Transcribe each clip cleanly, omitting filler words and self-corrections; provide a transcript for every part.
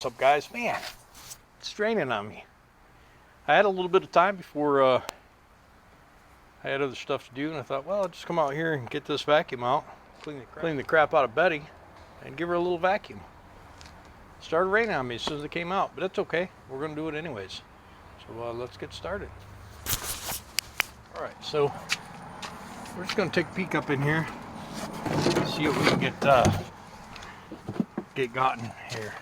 What's up, guys? Man, it's raining on me. I had a little bit of time before I had other stuff to do, and I thought, well, I'll just come out here and get this vacuum out, clean the crap out of Betty, and give her a little vacuum. It started raining on me as soon as it came out, but that's okay. We're going to do it anyways. So let's get started. All right, so we're just going to take a peek up in here, see what we can get gotten here.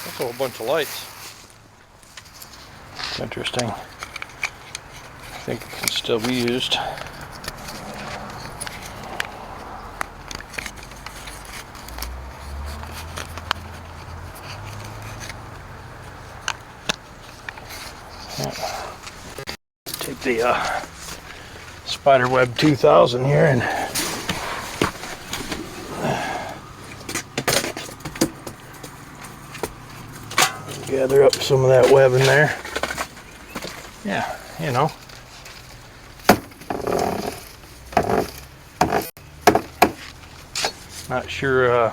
That's a whole bunch of lights. It's interesting. I think it can still be used. Take the Spiderweb 2000 here and gather up some of that web in there. Yeah, you know. Not sure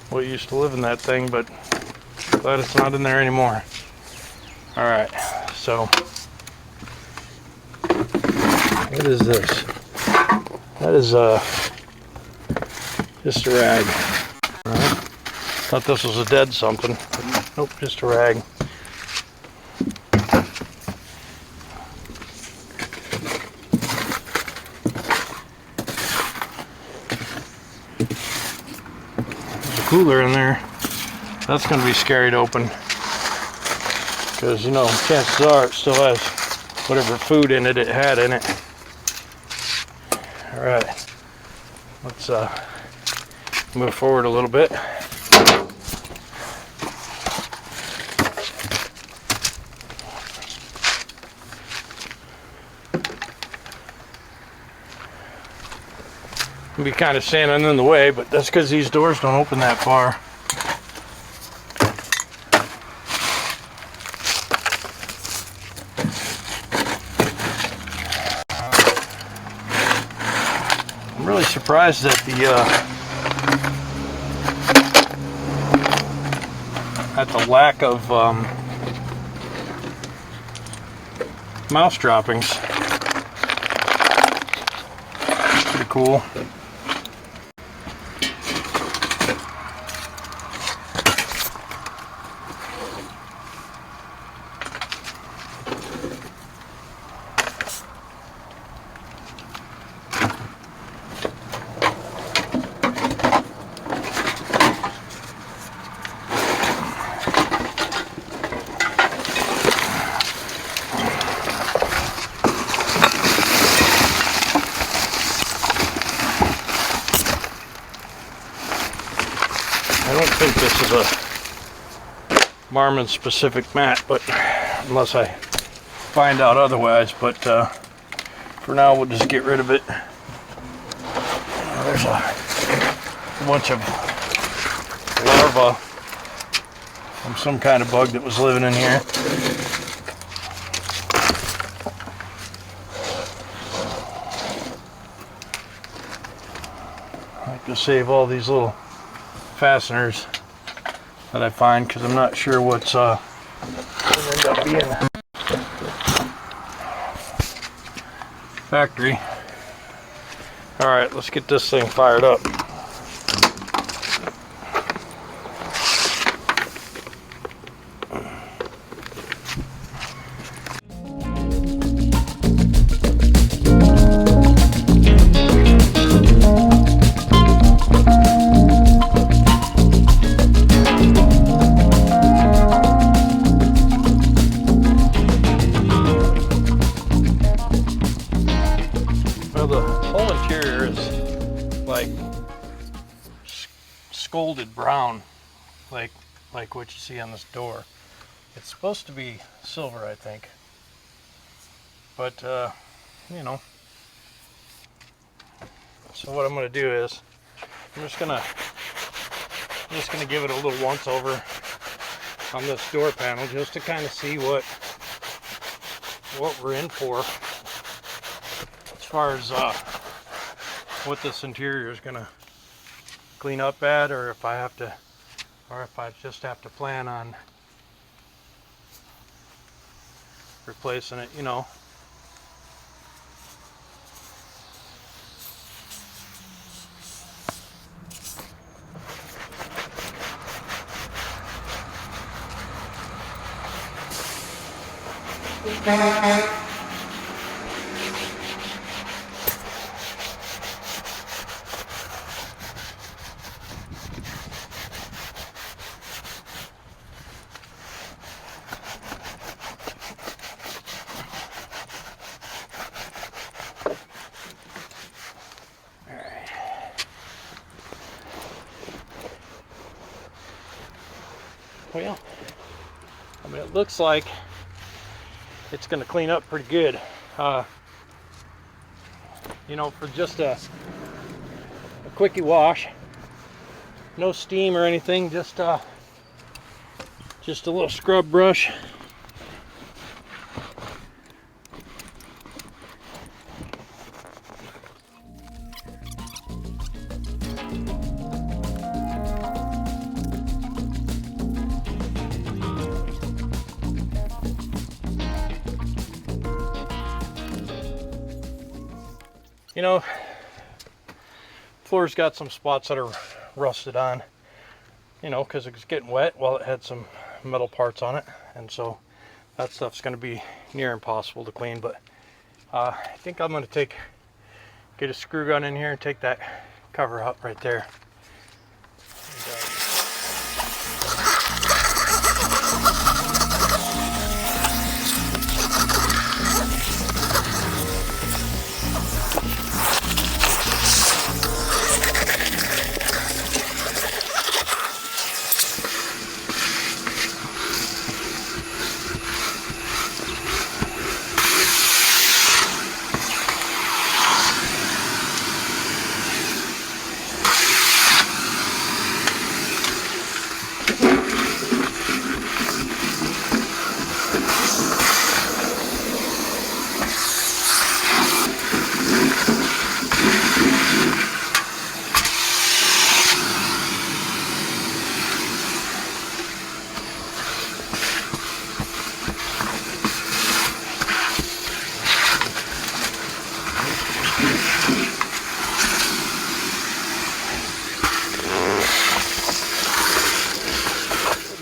what used to live in that thing, but glad it's not in there anymore. All right, so what is this? That is just a rag. Thought this was a dead something, but nope, just a rag. There's a cooler in there. That's going to be scary to open, because you know, chances are it still has whatever food in it had in it. All right, let's move forward a little bit. Be kind of standing in the way, but that's because these doors don't open that far. I'm really surprised at the lack of mouse droppings. Pretty cool. I don't think this is a Marmon specific mat, but unless I find out otherwise, but for now we'll just get rid of it. There's a bunch of larvae from some kind of bug that was living in here. I like to save all these little fasteners that I find, because I'm not sure what's going to end up being factory. All right, let's get this thing fired up. The whole interior is like scolded brown, like what you see on this door. It's supposed to be silver, I think, but you know. So what I'm going to do is I'm just gonna give it a little once over on this door panel just to kind of see what we're in for as far as what this interior is gonna clean up at, or if I just have to plan on replacing it, you know. Well, I mean, it looks like it's going to clean up pretty good. You know, for just a quickie wash, no steam or anything, just a little scrub brush. You know, floor's got some spots that are rusted on, you know, because it's getting wet. Well, it had some metal parts on it, and so that stuff's going to be near impossible to clean. But I think I'm going to get a screw gun in here and take that cover out right there.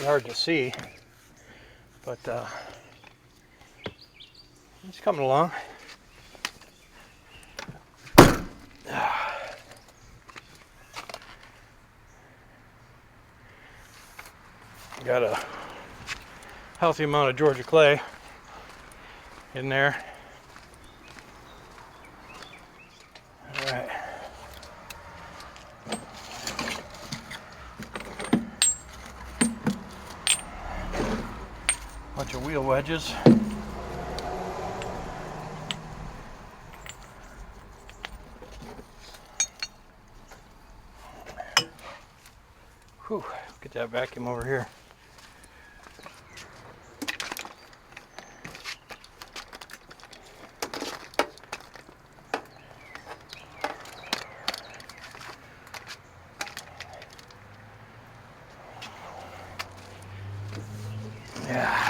Hard to see, but it's coming along. Got a healthy amount of Georgia clay in there. All right. Bunch of wheel wedges. Whew, get that vacuum over here. Yeah.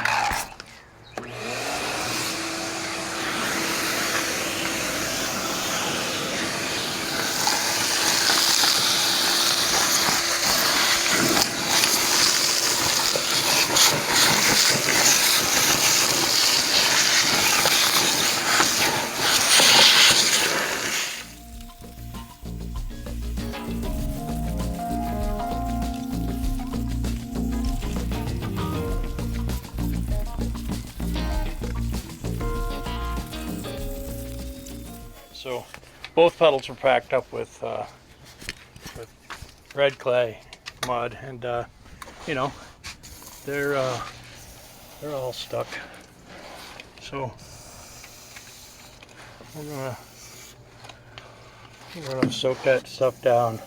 So both pedals were packed up with red clay, mud, and you know, they're all stuck. So we're gonna soak that stuff down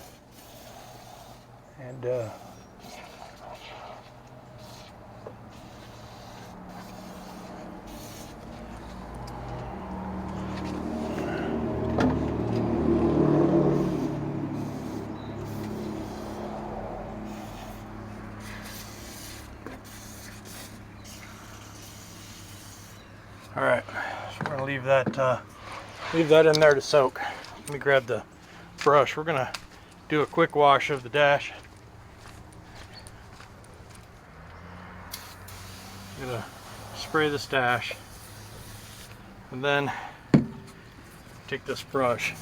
And all right, so we're gonna leave that in there to soak. Let me grab the brush. We're gonna do a quick wash of the dash. I'm gonna spray this dash and then take this brush.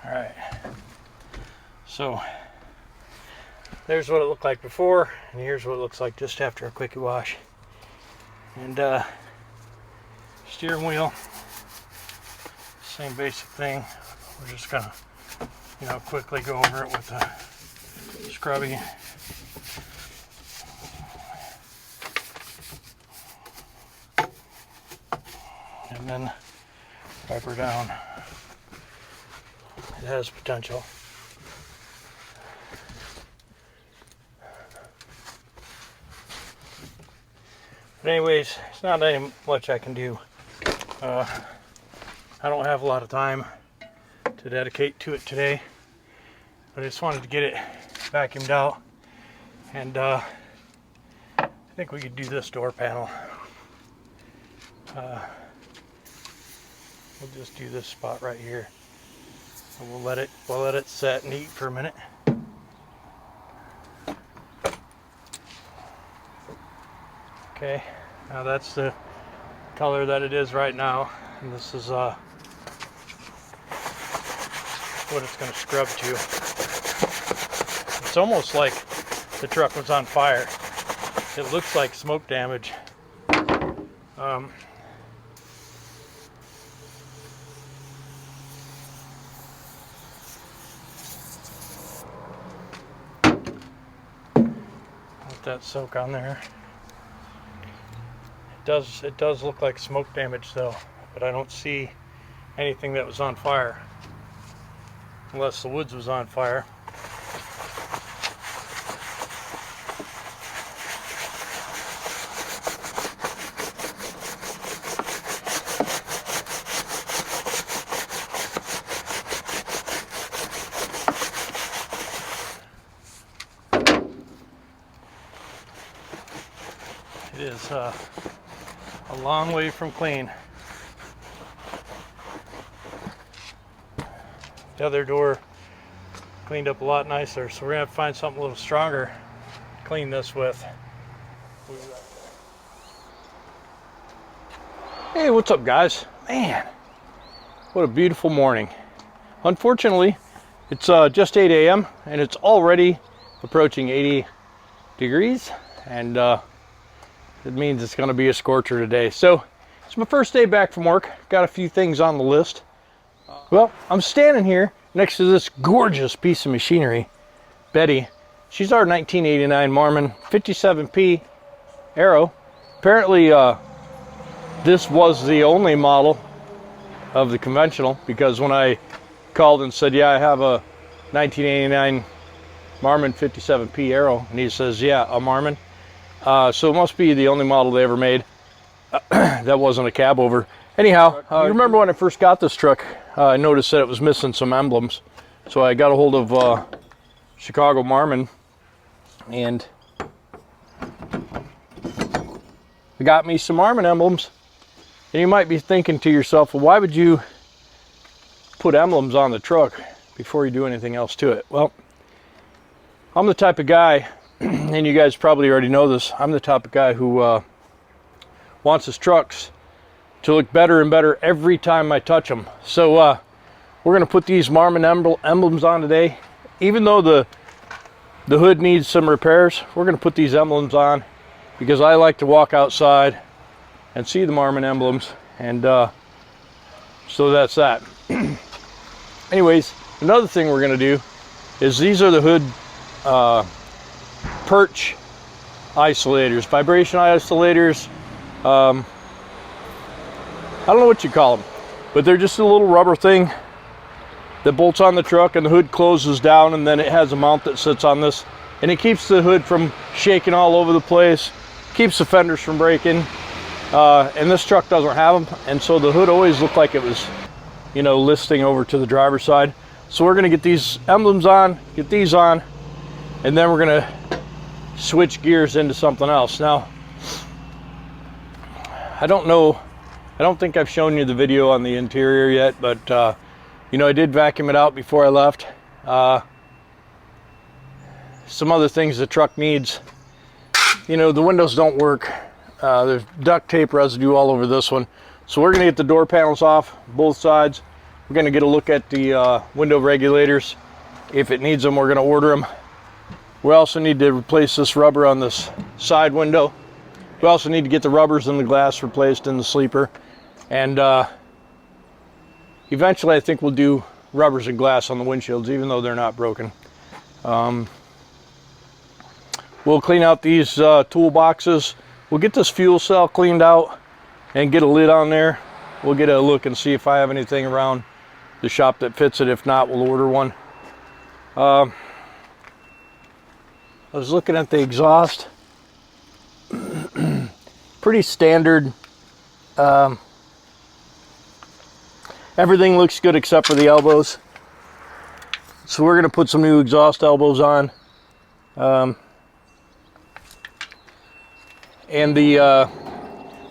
All right, so there's what it looked like before, and here's what it looks like just after a quickie wash. And steering wheel, same basic thing. We're just gonna, quickly go over it with a scrubby. And then wipe her down. It has potential. But anyways, it's not any much I can do. I don't have a lot of time to dedicate to it today, but I just wanted to get it vacuumed out. And I think we could do this door panel. We'll just do this spot right here. And we'll let it set and eat for a minute. Okay, now that's the color that it is right now, and this is what it's going to scrub to. It's almost like the truck was on fire. It looks like smoke damage. That soak on there. It does look like smoke damage though, but I don't see anything that was on fire, unless the woods was on fire. It is a long way from clean. The other door cleaned up a lot nicer, so we're gonna have to find something a little stronger to clean this with. Hey, what's up guys? Man, what a beautiful morning. Unfortunately, it's just 8 a.m. and it's already approaching 80 degrees, and it means it's going to be a scorcher today. So it's my first day back from work. Got a few things on the list. Well, I'm standing here next to this gorgeous piece of machinery. Betty, she's our 1989 Marmon 57P Aero. Apparently this was the only model of the conventional, because when I called and said, yeah, I have a 1989 Marmon 57P Aero, and he says, yeah, a Marmon. So it must be the only model they ever made that wasn't a cab over. Anyhow, you remember when I first got this truck, I noticed that it was missing some emblems. So I got a hold of Chicago Marmon, and I got me some Marmon emblems. And you might be thinking to yourself, well, why would you put emblems on the truck before you do anything else to it? Well, I'm the type of guy, and you guys probably already know this, I'm the type of guy who wants his trucks to look better and better every time I touch them. So we're going to put these Marmon emblems on today. Even though the hood needs some repairs, we're going to put these emblems on because I like to walk outside and see the Marmon emblems, and so that's that. Anyways, another thing we're going to do is these are the hood perch isolators, vibration isolators. I don't know what you call them, but they're just a little rubber thing that bolts on the truck, and the hood closes down, and then it has a mount that sits on this, and it keeps the hood from shaking all over the place, keeps the fenders from breaking, and this truck doesn't have them, and so the hood always looked like it was, you know, listing over to the driver's side. So we're going to get these emblems on, get these on, and then we're going to switch gears into something else. Now, I don't think I've shown you the video on the interior yet, but you know, I did vacuum it out before I left. Some other things the truck needs, you know, the windows don't work. There's duct tape residue all over this one. So we're gonna get the door panels off both sides. We're gonna get a look at the window regulators. If it needs them, we're gonna order them. We also need to replace this rubber on this side window. We also need to get the rubbers and the glass replaced in the sleeper. And eventually I think we'll do rubbers and glass on the windshields, even though they're not broken. We'll clean out these toolboxes. We'll get this fuel cell cleaned out and get a lid on there. We'll get a look and see if I have anything around the shop that fits it. If not, we'll order one. I was looking at the exhaust. Pretty standard. Everything looks good except for the elbows. So we're going to put some new exhaust elbows on. And the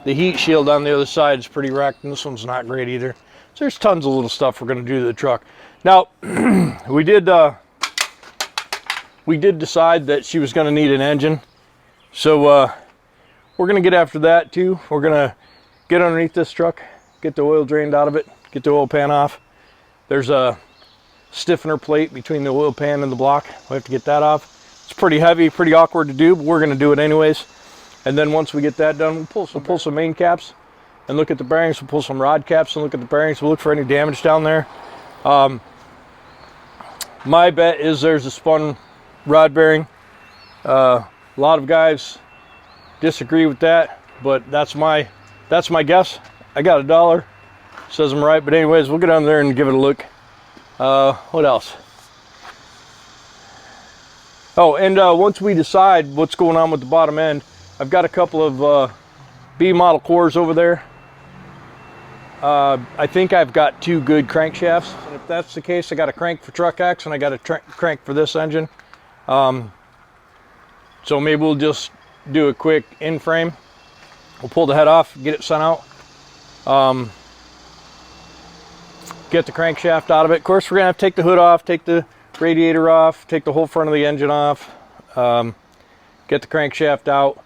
heat shield on the other side is pretty wrecked, and this one's not great either. So there's tons of little stuff we're going to do to the truck. Now, we did decide that she was going to need an engine. So we're going to get after that too. We're going to get underneath this truck, get the oil drained out of it, get the oil pan off. There's a stiffener plate between the oil pan and the block. We have to get that off. It's pretty heavy, pretty awkward to do, but we're going to do it anyways. And then once we get that done, we'll pull some main caps and look at the bearings. We'll pull some rod caps and look at the bearings. We'll look for any damage down there. My bet is there's a spun rod bearing. A lot of guys disagree with that, but that's my guess. I got $1. Says I'm right, but anyways, we'll get on there and give it a look. What else? Oh, and once we decide what's going on with the bottom end, I've got a couple of B model cores over there. I think I've got 2 good crankshafts, and if that's the case, I got a crank for Truck X and I got a crank for this engine. So maybe we'll just do a quick in frame. We'll pull the head off, get it sent out. Get the crankshaft out of it. Of course, we're gonna have to take the hood off, take the radiator off, take the whole front of the engine off, get the crankshaft out.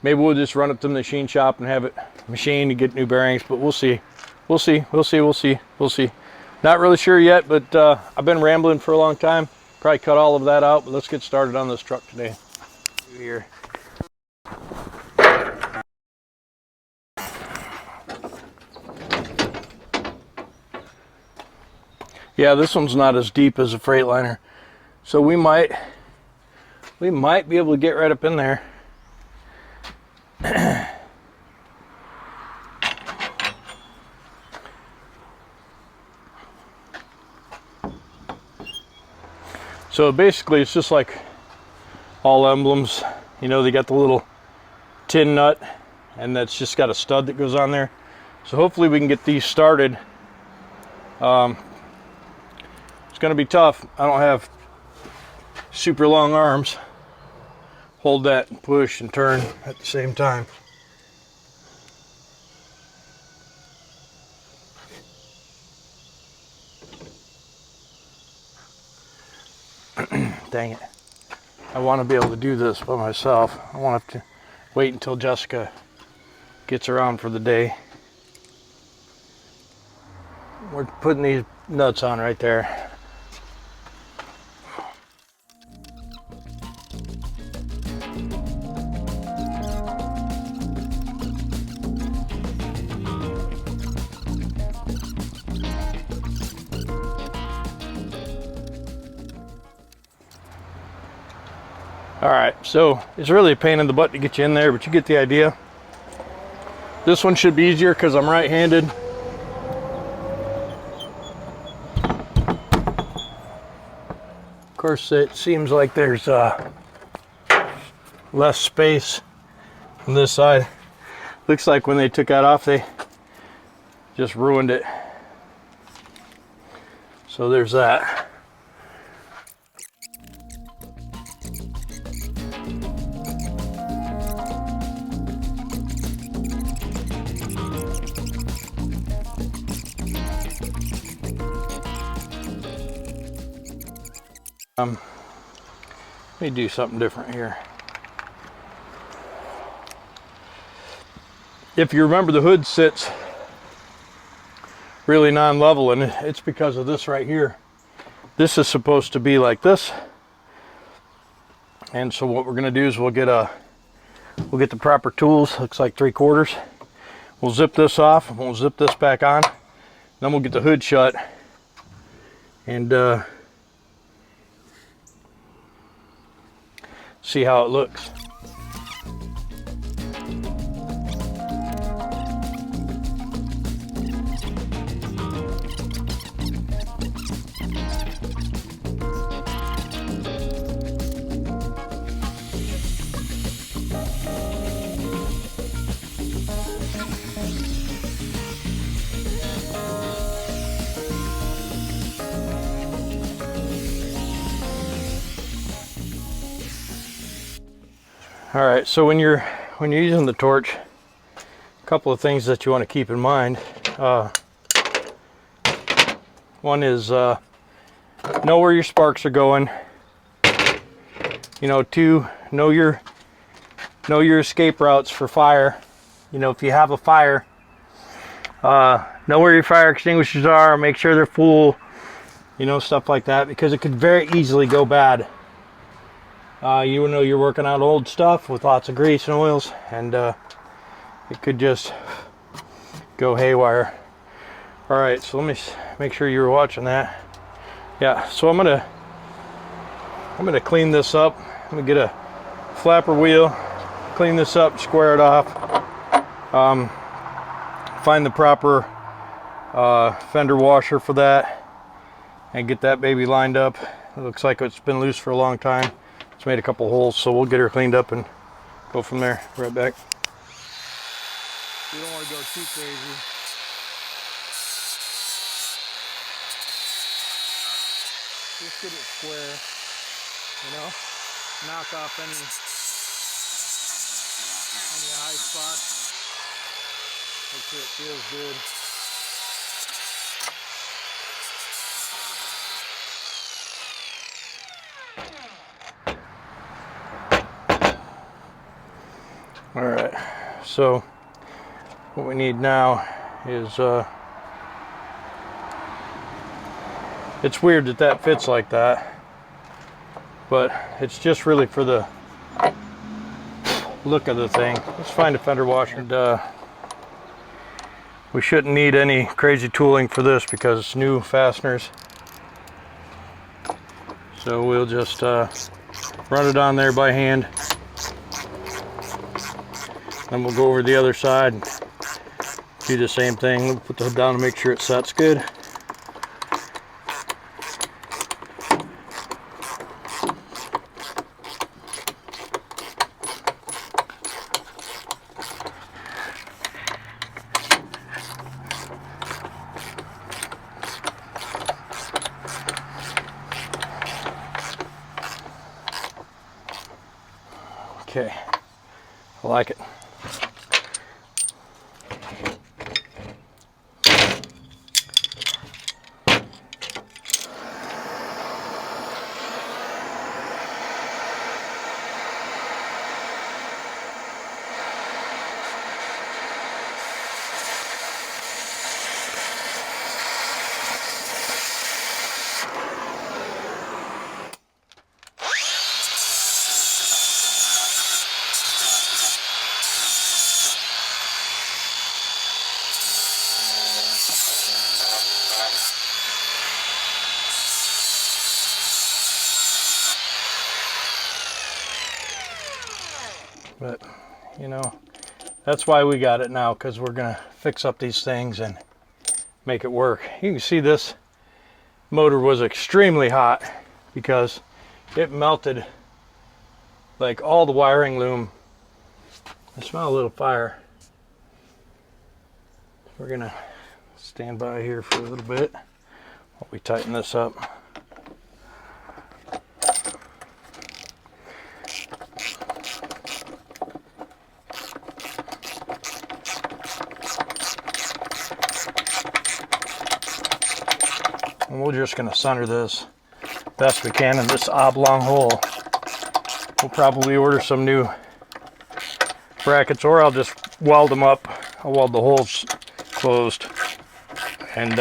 Maybe we'll just run it to the machine shop and have it machined to get new bearings, but we'll see. We'll see. Not really sure yet, but I've been rambling for a long time. Probably cut all of that out, but let's get started on this truck today. Here. Yeah, this one's not as deep as a Freightliner, so we might be able to get right up in there. So basically it's just like all emblems, you know, they got the little tin nut, and that's just got a stud that goes on there. So hopefully we can get these started. It's going to be tough. I don't have super long arms. Hold that and push and turn at the same time. Dang it. I want to be able to do this by myself. I won't have to wait until Jessica gets around for the day. We're putting these nuts on right there. All right, so it's really a pain in the butt to get you in there, but you get the idea. This one should be easier because I'm right-handed. Of course, it seems like there's less space on this side. Looks like when they took that off, they just ruined it. So there's that. Let me do something different here. If you remember, the hood sits really non-level, and it's because of this right here. This is supposed to be like this, and so what we're going to do is we'll get the proper tools. Looks like 3/4. We'll zip this off, and we'll zip this back on. Then we'll get the hood shut, and see how it looks. All right, so when you're using the torch, a couple of things that you want to keep in mind. One is know where your sparks are going. You know, 2, know your escape routes for fire. You know, if you have a fire, know where your fire extinguishers are. Make sure they're full. You know, stuff like that, because it could very easily go bad. You know, you're working on old stuff with lots of grease and oils, and it could just go haywire. All right, so let me make sure you were watching that. Yeah, so I'm gonna clean this up. I'm gonna get a flapper wheel, clean this up, square it off, find the proper fender washer for that, and get that baby lined up. It looks like it's been loose for a long time. It's made a couple holes, so we'll get her cleaned up and go from there. Right back. You don't want to go too crazy. Just get it square, you know? Knock off any high spots. Make sure it feels good. All right, so what we need now is, it's weird that fits like that, but it's just really for the look of the thing. Let's find a fender washer. And we shouldn't need any crazy tooling for this because it's new fasteners. So we'll just run it on there by hand. Then we'll go over the other side and do the same thing. We'll put the hood down to make sure it sets good. Okay, I like it. But, you know, that's why we got it now, because we're going to fix up these things and make it work. You can see this motor was extremely hot because it melted like all the wiring loom. I smell a little fire. We're going to stand by here for a little bit while we tighten this up. And we're just going to center this best we can in this oblong hole. We'll probably order some new brackets, or I'll just weld them up. I'll weld the holes closed. And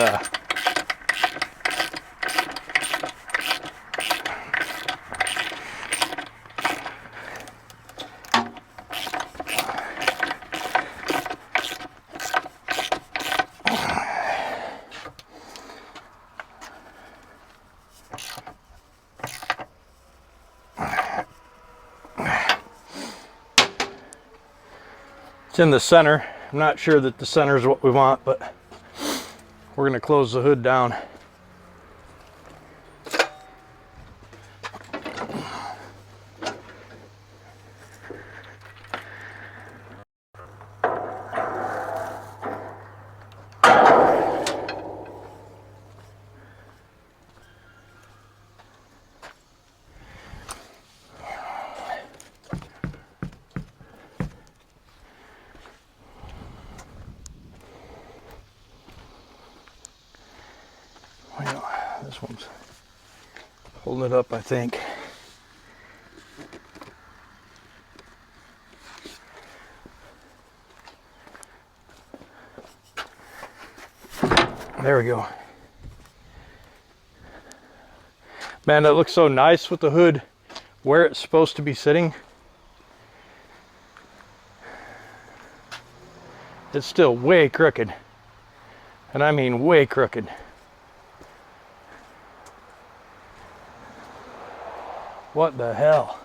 it's in the center. I'm not sure that the center is what we want, but we're going to close the hood down. This one's holding it up, I think. There we go. Man, that looks so nice with the hood where it's supposed to be sitting. It's still way crooked. And I mean way crooked. What the hell?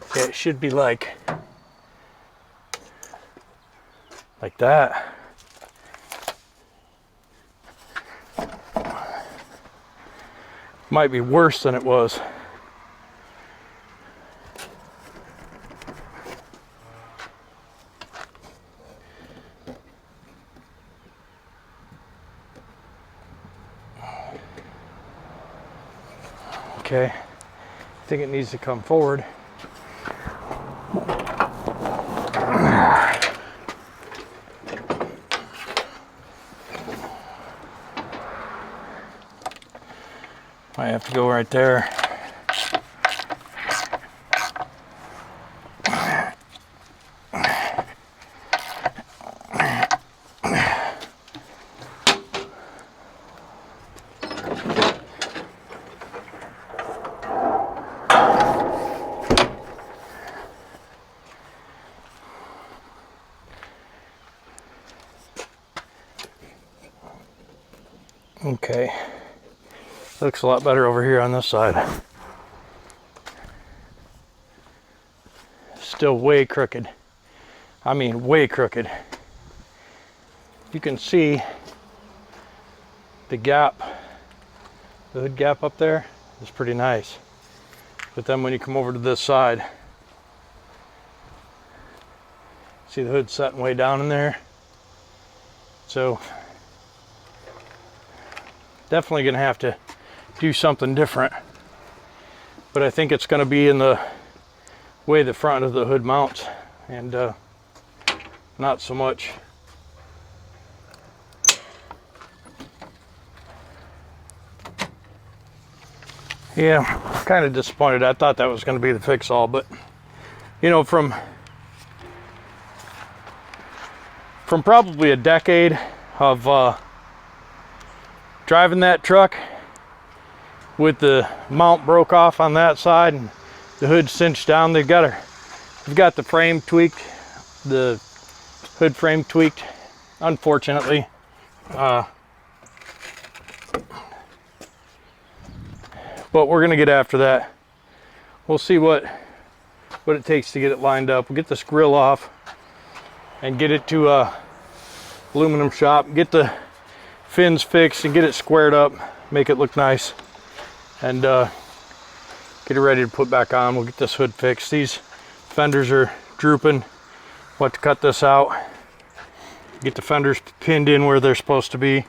Okay, it should be like that. Might be worse than it was. Okay. I think it needs to come forward. Might have to go right there. Okay, looks a lot better over here on this side. Still way crooked. I mean way crooked. You can see the gap, the hood gap up there is pretty nice. But then when you come over to this side, see the hood setting way down in there. So definitely gonna have to do something different, but I think it's gonna be in the way the front of the hood mounts, and not so much yeah, kind of disappointed. I thought that was going to be the fix all, but you know, from probably a decade of driving that truck with the mount broke off on that side and the hood cinched down, they've got the frame tweaked, the hood frame tweaked, unfortunately. But we're gonna get after that. We'll see what what it takes to get it lined up. We'll get this grill off and get it to a aluminum shop, get the fins fixed and get it squared up, make it look nice, and get it ready to put back on. We'll get this hood fixed. These fenders are drooping. We'll have to cut this out, get the fenders pinned in where they're supposed to be,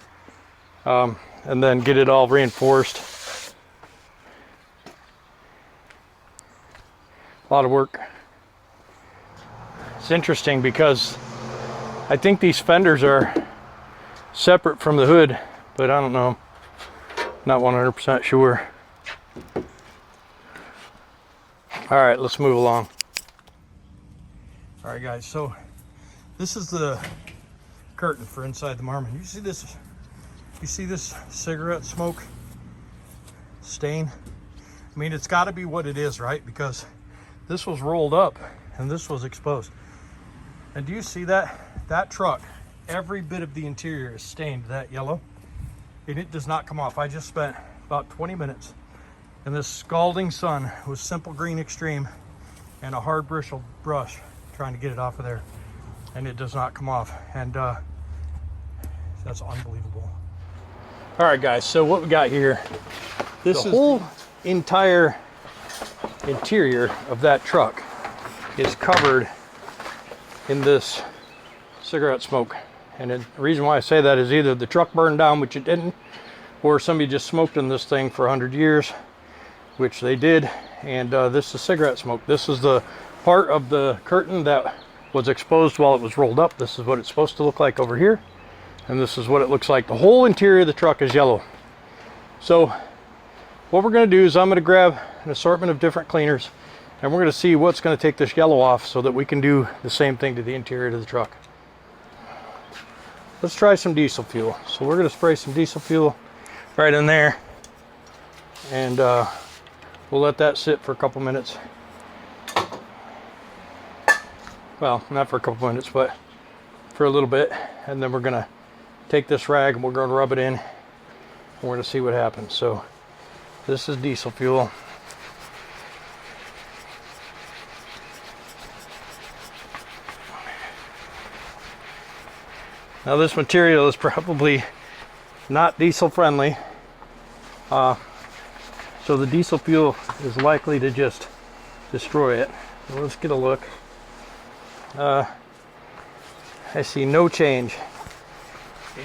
and then get it all reinforced. A lot of work. It's interesting because I think these fenders are separate from the hood, but I don't know. Not 100% sure. All right, let's move along. All right, guys, so this is the curtain for inside the Marmon. You see this? You see this cigarette smoke stain? I mean, it's got to be what it is, right? Because this was rolled up and this was exposed. And do you see that? That truck, every bit of the interior is stained that yellow, and it does not come off. I just spent about 20 minutes in this scalding sun with Simple Green Extreme and a hard bristle brush trying to get it off of there, and it does not come off. And that's unbelievable. All right, guys, so what we got here, this is the whole entire interior of that truck is covered in this cigarette smoke. And the reason why I say that is either the truck burned down, which it didn't, or somebody just smoked in this thing for 100 years, which they did. And this is cigarette smoke. This is the part of the curtain that was exposed while it was rolled up. This is what it's supposed to look like over here, and this is what it looks like. The whole interior of the truck is yellow. So what we're going to do is I'm going to grab an assortment of different cleaners, and we're going to see what's going to take this yellow off so that we can do the same thing to the interior of the truck. Let's try some diesel fuel. So we're going to spray some diesel fuel right in there, and we'll let that sit for a couple minutes. Well, not for a couple minutes, but for a little bit. And then we're going to take this rag and we're going to rub it in, and we're going to see what happens. So this is diesel fuel. Now this material is probably not diesel friendly, so the diesel fuel is likely to just destroy it. So let's get a look. I see no change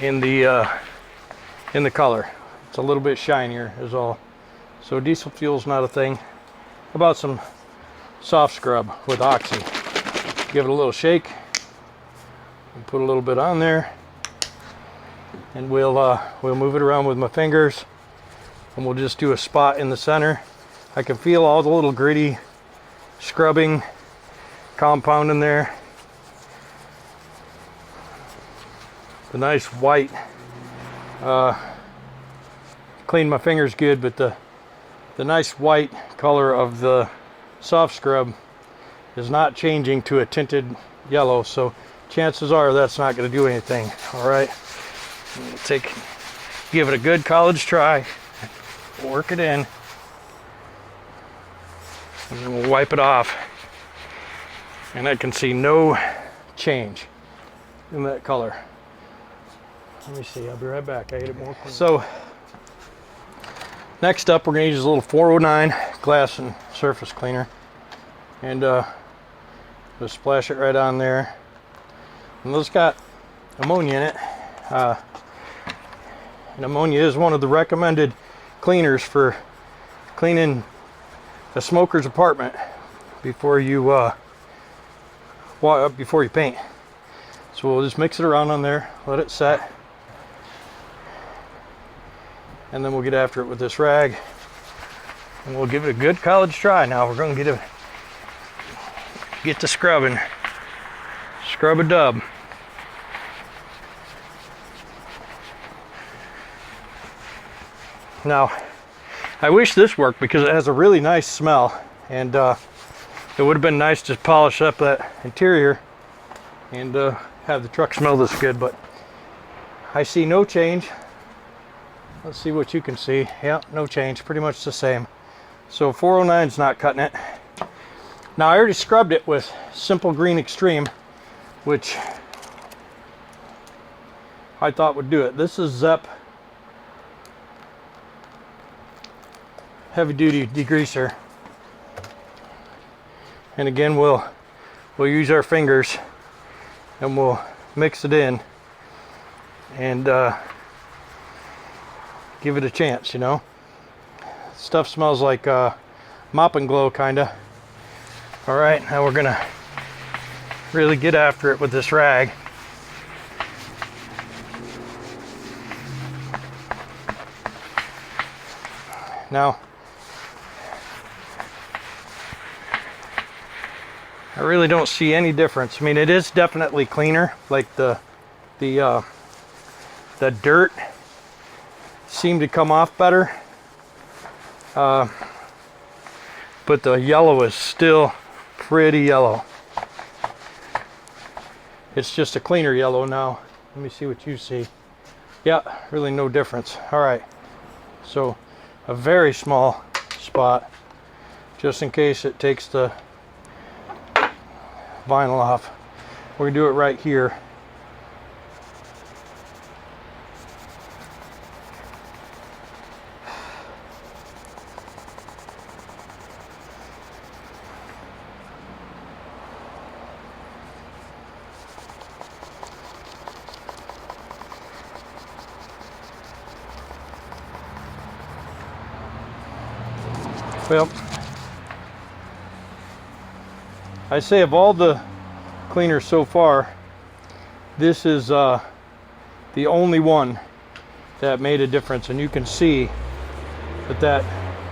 in the color. It's a little bit shinier is all. So diesel fuel is not a thing. How about some soft scrub with Oxy? Give it a little shake. And put a little bit on there, and we'll move it around with my fingers, and we'll just do a spot in the center. I can feel all the little gritty scrubbing compound in there. The nice white, clean my fingers good, but the nice white color of the soft scrub is not changing to a tinted yellow, so chances are that's not going to do anything. All right, give it a good college try, work it in, and then we'll wipe it off. And I can see no change in that color. Let me see, I'll be right back. I get it more clean. So next up, we're going to use a little 409 glass and surface cleaner, and just splash it right on there. And it's got ammonia in it. And ammonia is one of the recommended cleaners for cleaning a smoker's apartment before you paint. So we'll just mix it around on there, let it set, and then we'll get after it with this rag, and we'll give it a good college try. Now we're going to get to scrubbing. Scrub a dub. Now, I wish this worked because it has a really nice smell, and it would have been nice to polish up that interior and have the truck smell this good, but I see no change. Let's see what you can see. Yeah, no change, pretty much the same. So 409's not cutting it. Now I already scrubbed it with Simple Green Extreme, which I thought would do it. This is Zep heavy duty degreaser. And again, we'll use our fingers and we'll mix it in and give it a chance, you know. Stuff smells like mop and glow, kinda. All right, now we're gonna really get after it with this rag. Now, I really don't see any difference. I mean, it is definitely cleaner. Like the dirt seemed to come off better, but the yellow is still pretty yellow. It's just a cleaner yellow now. Let me see what you see. Yeah, really no difference. All right, so a very small spot, just in case it takes the vinyl off. We're gonna do it right here. Well, I say of all the cleaners so far, this is the only one that made a difference, and you can see that that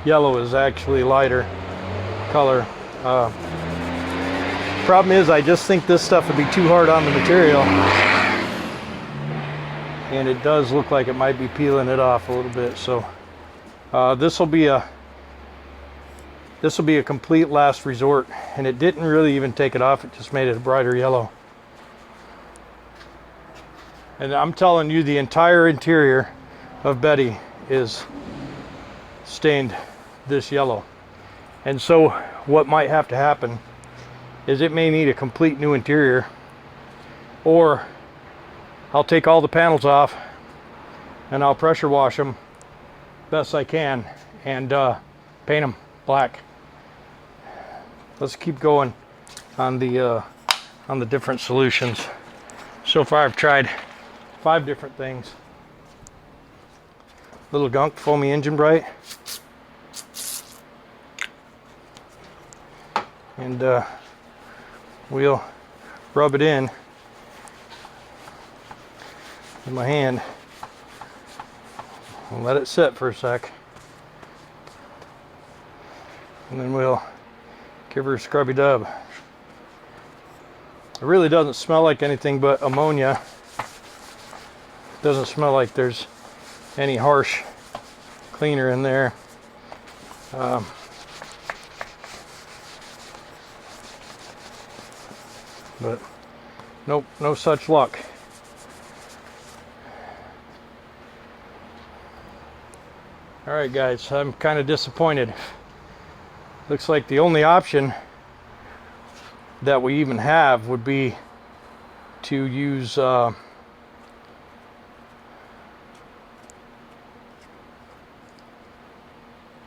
yellow is actually lighter color. Problem is, I just think this stuff would be too hard on the material, and it does look like it might be peeling it off a little bit. So this will be a complete last resort, and it didn't really even take it off, it just made it a brighter yellow. And I'm telling you, the entire interior of Betty is stained this yellow. And so what might have to happen is it may need a complete new interior, or I'll take all the panels off and I'll pressure wash them best I can and paint them black. Let's keep going on the different solutions. So far I've tried 5 different things. Little Gunk Foamy Engine Bright, and we'll rub it in with my hand and let it sit for a sec, and then we'll give her a scrubby dub. It really doesn't smell like anything but ammonia. It doesn't smell like there's any harsh cleaner in there. But nope, no such luck. All right, guys, I'm kind of disappointed. Looks like the only option that we even have would be to use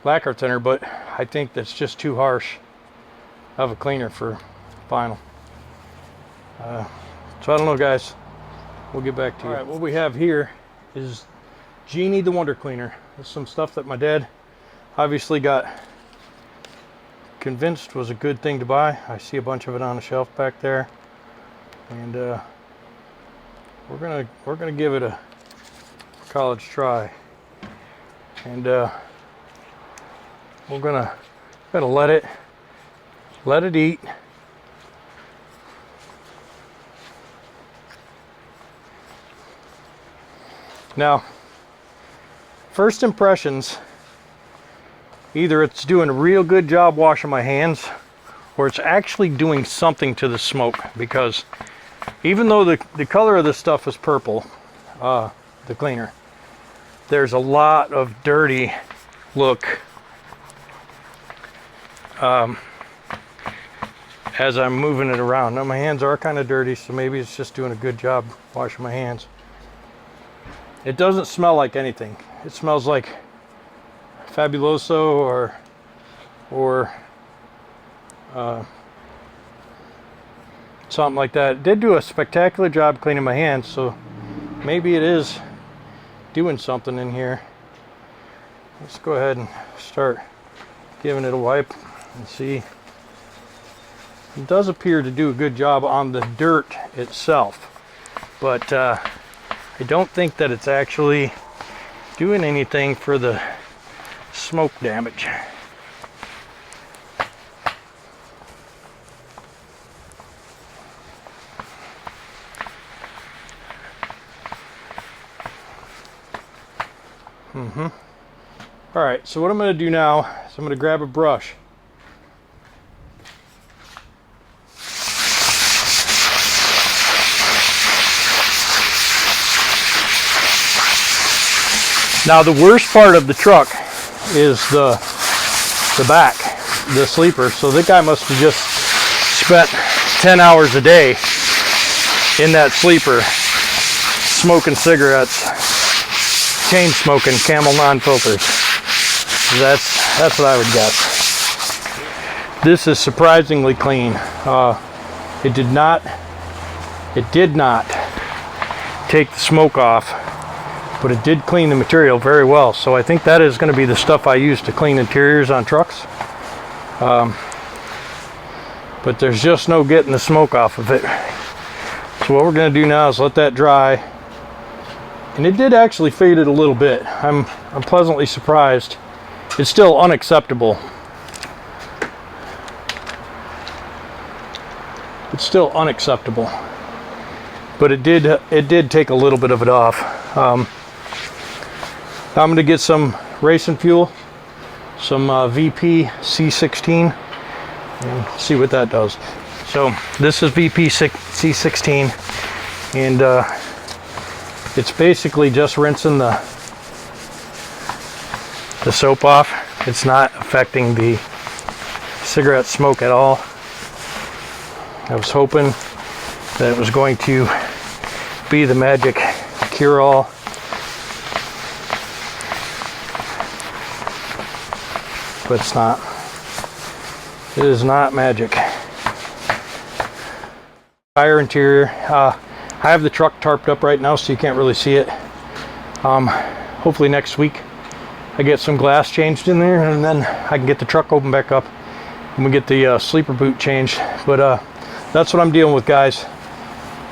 lacquer thinner, but I think that's just too harsh of a cleaner for vinyl. So I don't know, guys. We'll get back to you. All right, what we have here is Genie the Wonder Cleaner. This is some stuff that my dad obviously got convinced was a good thing to buy. I see a bunch of it on the shelf back there, and we're gonna give it a college try, and we're gonna let it eat. Now, first impressions, either it's doing a real good job washing my hands, or it's actually doing something to the smoke, because even though the color of this stuff is purple, the cleaner, there's a lot of dirty look as I'm moving it around. Now my hands are kind of dirty, so maybe it's just doing a good job washing my hands. It doesn't smell like anything. It smells like Fabuloso or something like that. It did do a spectacular job cleaning my hands, so maybe it is doing something in here. Let's go ahead and start giving it a wipe and see. It does appear to do a good job on the dirt itself, but I don't think that it's actually doing anything for the smoke damage. All right, so what I'm going to do now is I'm going to grab a brush. Now the worst part of the truck is the back, the sleeper. So the guy must have just spent 10 hours a day in that sleeper smoking cigarettes, chain smoking Camel non-filters. That's what I would guess. This is surprisingly clean. It did not take the smoke off, but it did clean the material very well. So I think that is going to be the stuff I use to clean interiors on trucks. But there's just no getting the smoke off of it. So what we're going to do now is let that dry. And it did actually fade it a little bit. I'm pleasantly surprised. It's still unacceptable. It's still unacceptable. But it did take a little bit of it off. Now I'm going to get some racing fuel, some VP C16, and see what that does. So this is VP C16, and it's basically just rinsing the soap off. It's not affecting the cigarette smoke at all. I was hoping that it was going to be the magic cure-all. But it's not. It is not magic. Tire interior. I have the truck tarped up right now, so you can't really see it. Hopefully next week I get some glass changed in there, and then I can get the truck opened back up and we get the sleeper boot changed. But that's what I'm dealing with, guys.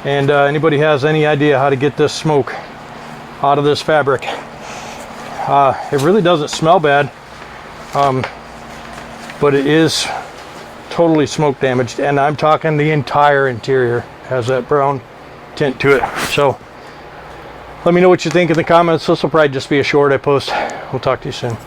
And anybody has any idea how to get this smoke out of this fabric? It really doesn't smell bad, but it is totally smoke damaged, and I'm talking the entire interior has that brown tint to it. So let me know what you think in the comments. This will probably just be a short I post. We'll talk to you soon.